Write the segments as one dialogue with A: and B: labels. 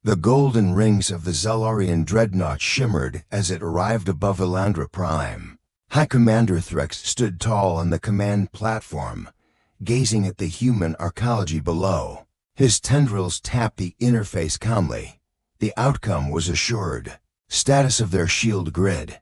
A: The golden rings of the Zellarian dreadnought shimmered as it arrived above Elandra Prime. High Commander Threx stood tall on the command platform, gazing at the human arcology below. His tendrils tapped the interface calmly. The outcome was assured. Status of their shield grid,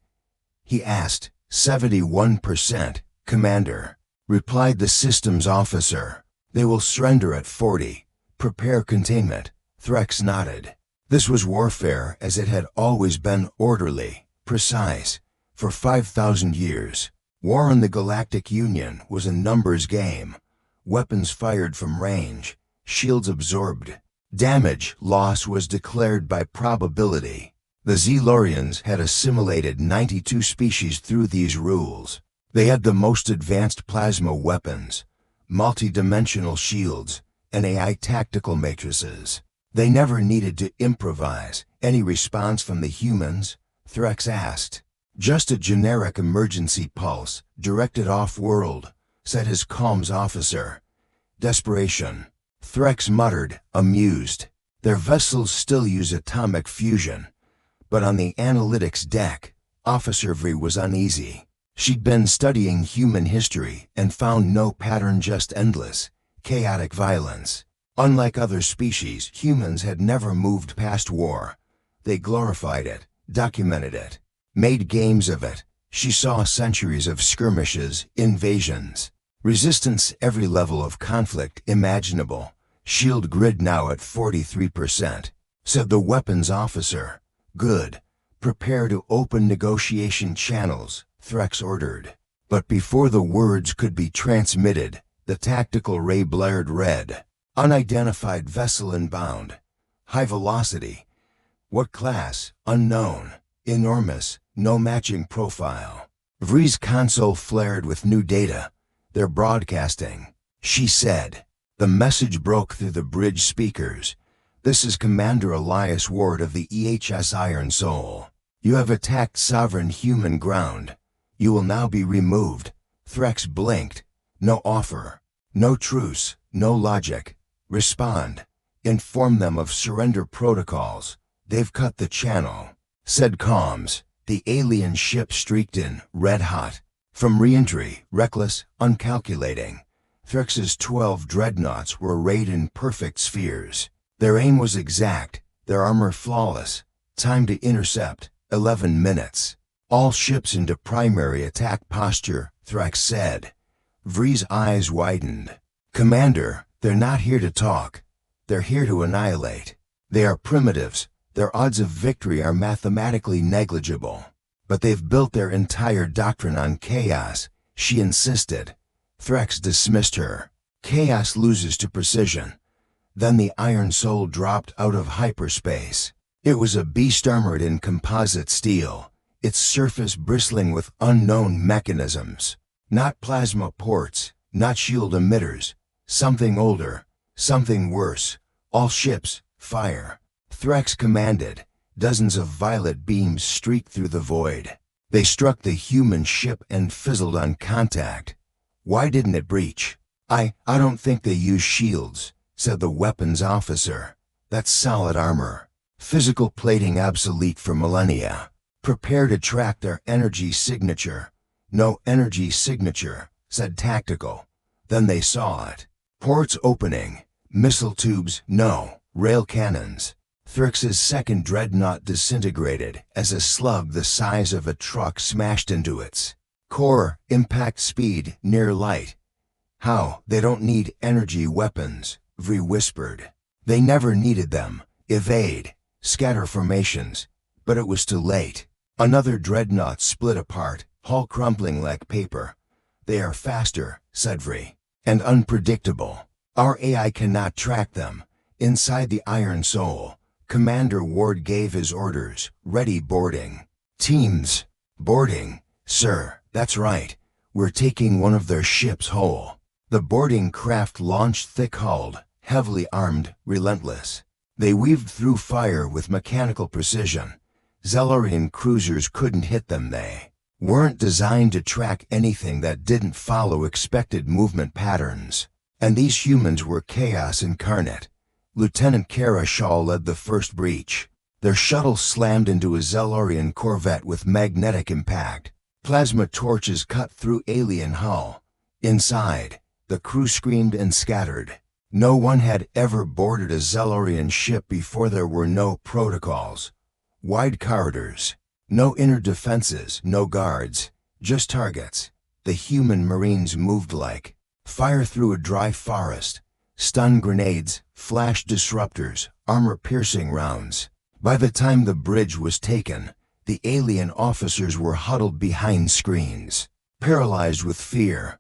A: he asked. 71%, Commander, replied the systems officer. They will surrender at 40. Prepare containment. Threx nodded. This was warfare as it had always been, orderly, precise, for 5,000 years. War in the Galactic Union was a numbers game. Weapons fired from range, shields absorbed. Damage loss was declared by probability. The Zellarians had assimilated 92 species through these rules. They had the most advanced plasma weapons, multi-dimensional shields, and AI tactical matrices. They never needed to improvise. Any response from the humans? Threx asked. Just a generic emergency pulse, directed off-world, said his comms officer. Desperation. Threx muttered, amused. Their vessels still use atomic fusion. But on the analytics deck, Officer Vri was uneasy. She'd been studying human history and found no pattern, just endless, chaotic violence. Unlike other species, humans had never moved past war. They glorified it, documented it, made games of it. She saw centuries of skirmishes, invasions, resistance, every level of conflict imaginable. Shield grid now at 43%, said the weapons officer. Good. Prepare to open negotiation channels, Threx ordered. But before the words could be transmitted, the tactical ray blared red. Unidentified vessel inbound. High velocity. What class? Unknown. Enormous. No matching profile. Vri's console flared with new data. They're broadcasting, she said. The message broke through the bridge speakers. This is Commander Elias Ward of the EHS Iron Soul. You have attacked sovereign human ground. You will now be removed. Threx blinked. No offer. No truce. No logic. Respond. Inform them of surrender protocols. They've cut the channel, said comms. The alien ship streaked in, red hot. From re-entry, reckless, uncalculating. Threx's 12 dreadnoughts were arrayed in perfect spheres. Their aim was exact, their armor flawless. Time to intercept, 11 minutes. All ships into primary attack posture, Threx said. Vri's eyes widened. Commander, they're not here to talk. They're here to annihilate. They are primitives. Their odds of victory are mathematically negligible. But they've built their entire doctrine on chaos, she insisted. Threx dismissed her. Chaos loses to precision. Then the Iron Soul dropped out of hyperspace. It was a beast armored in composite steel, its surface bristling with unknown mechanisms. Not plasma ports, not shield emitters. Something older, something worse. All ships, fire. Threx commanded. Dozens of violet beams streaked through the void. They struck the human ship and fizzled on contact. Why didn't it breach? I don't think they use shields, said the weapons officer. That's solid armor. Physical plating obsolete for millennia. Prepare to track their energy signature. No energy signature, said Tactical. Then they saw it. Ports opening. Missile tubes, no. Rail cannons. Threx's second dreadnought disintegrated as a slug the size of a truck smashed into its core. Impact speed near light. How? They don't need energy weapons, Vri whispered. They never needed them. Evade. Scatter formations. But it was too late. Another dreadnought split apart, hull crumpling like paper. They are faster, said Vri, and unpredictable. Our AI cannot track them. Inside the Iron Soul, Commander Ward gave his orders. Ready boarding. Teams. Boarding. Sir, that's right. We're taking one of their ships whole. The boarding craft launched thick-hulled, heavily armed, relentless. They weaved through fire with mechanical precision. Zellarian cruisers couldn't hit them. They weren't designed to track anything that didn't follow expected movement patterns. And these humans were chaos incarnate. Lieutenant Kara Shaw led the first breach. Their shuttle slammed into a Zellorian corvette with magnetic impact. Plasma torches cut through alien hull. Inside, the crew screamed and scattered. No one had ever boarded a Zellorian ship before. There were no protocols. Wide corridors. No inner defenses, no guards. Just targets. The human marines moved like fire through a dry forest. Stun grenades, flash disruptors, armor-piercing rounds. By the time the bridge was taken, the alien officers were huddled behind screens, paralyzed with fear.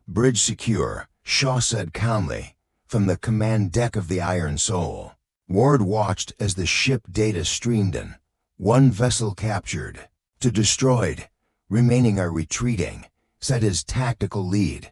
A: "Bridge secure," Shaw said calmly, from the command deck of the Iron Soul. Ward watched as the ship data streamed in. "One vessel captured. 2 destroyed. Remaining are retreating," said his tactical lead.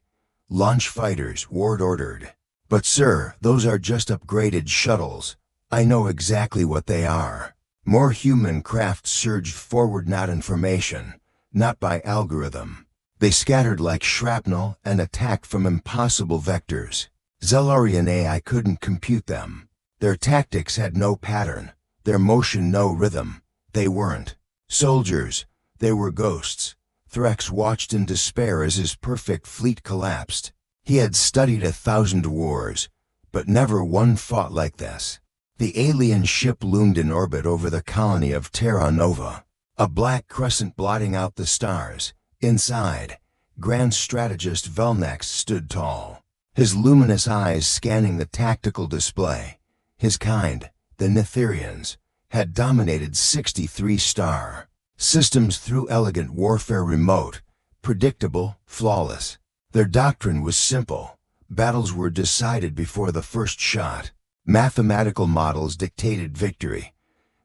A: "Launch fighters," Ward ordered. "But sir, those are just upgraded shuttles. I know exactly what they are." More human craft surged forward, not information, not by algorithm. They scattered like shrapnel and attacked from impossible vectors. Zellorian AI couldn't compute them. Their tactics had no pattern, their motion no rhythm. They weren't soldiers, they were ghosts. Threx watched in despair as his perfect fleet collapsed. He had studied 1,000 wars, but never one fought like this. The alien ship loomed in orbit over the colony of Terra Nova, a black crescent blotting out the stars. Inside, Grand Strategist Velnax stood tall, his luminous eyes scanning the tactical display. His kind, the Nithirians, had dominated 63-star systems through elegant warfare, remote, predictable, flawless. Their doctrine was simple. Battles were decided before the first shot. Mathematical models dictated victory.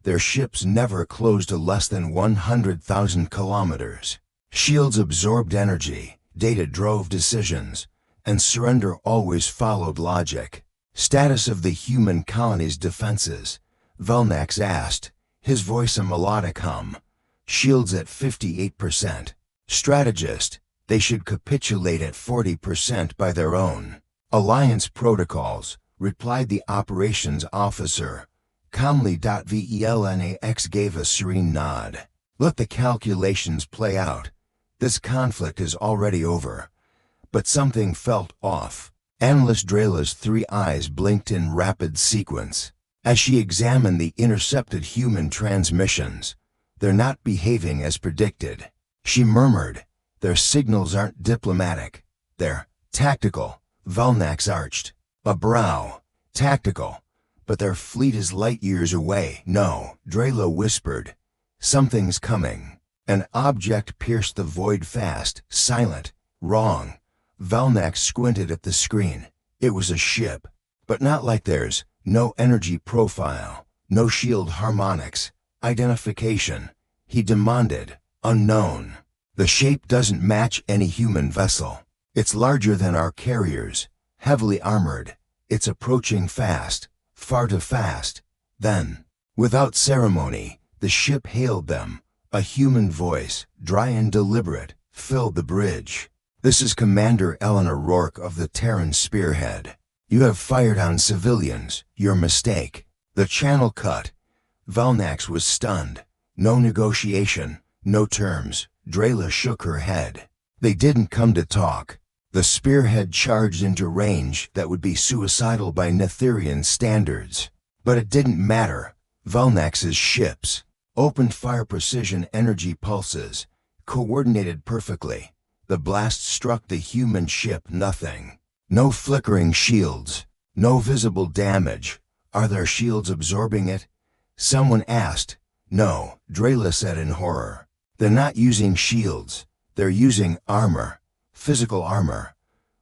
A: Their ships never closed to less than 100,000 kilometers. Shields absorbed energy, data drove decisions, and surrender always followed logic. "Status of the human colony's defenses," Velnax asked, his voice a melodic hum. "Shields at 58%. Strategist, they should capitulate at 40% by their own." "Alliance protocols," replied the operations officer. Calmly. Velnax gave a serene nod. "Let the calculations play out. This conflict is already over." But something felt off. Analyst Drela's 3 eyes blinked in rapid sequence as she examined the intercepted human transmissions. "They're not behaving as predicted," she murmured. "Their signals aren't diplomatic. They're tactical." Velnax arched a brow. "Tactical, but their fleet is light years away." "No," Drela whispered. "Something's coming." An object pierced the void fast, silent. "Wrong." Velnax squinted at the screen. It was a ship, but not like theirs. No energy profile, no shield harmonics. "Identification," he demanded. "Unknown. The shape doesn't match any human vessel. It's larger than our carriers, heavily armored. It's approaching fast, far too fast." Then, without ceremony, the ship hailed them. A human voice, dry and deliberate, filled the bridge. "This is Commander Eleanor Rourke of the Terran Spearhead. You have fired on civilians. Your mistake." The channel cut. Velnax was stunned. No negotiation, no terms. Drela shook her head. "They didn't come to talk." The Spearhead charged into range that would be suicidal by Nithirian standards. But it didn't matter. Velnax's ships opened fire, precision energy pulses, coordinated perfectly. The blast struck the human ship. Nothing. No flickering shields. No visible damage. "Are their shields absorbing it?" someone asked. "No," Drela said in horror. "They're not using shields. They're using armor. Physical armor."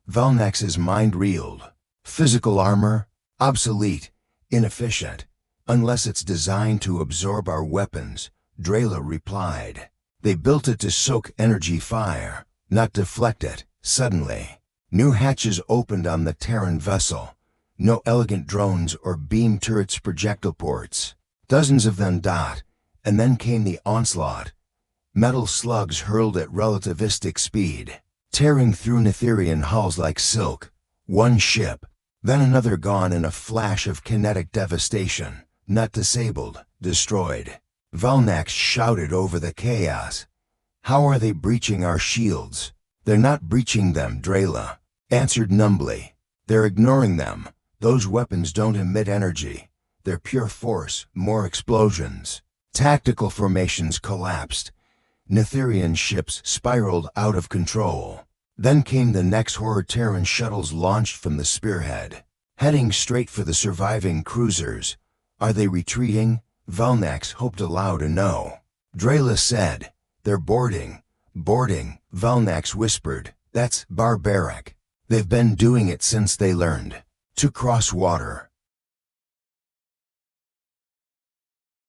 A: Velnax's mind reeled. Physical armor? Obsolete. Inefficient. "Unless it's designed to absorb our weapons," Drela replied. "They built it to soak energy fire, not deflect it." Suddenly, new hatches opened on the Terran vessel. No elegant drones or beam turrets, projectile ports. Dozens of them. And then came the onslaught. Metal slugs hurled at relativistic speed, tearing through Nithirian hulls like silk. One ship, Then another gone in a flash of kinetic devastation. Not disabled, destroyed. Valnax shouted over the chaos. How are they breaching our shields? They're not breaching them, Drela answered numbly. They're ignoring them. Those weapons don't emit energy. They're pure force, more explosions. Tactical formations collapsed. Netherian ships spiraled out of control. Then came the next horror. Terran shuttles launched from the spearhead, heading straight for the surviving cruisers. Are they retreating? Valnax hoped aloud a no. Drela said, they're boarding. Boarding, Valnax whispered. That's barbaric. They've been doing it since they learned to cross water.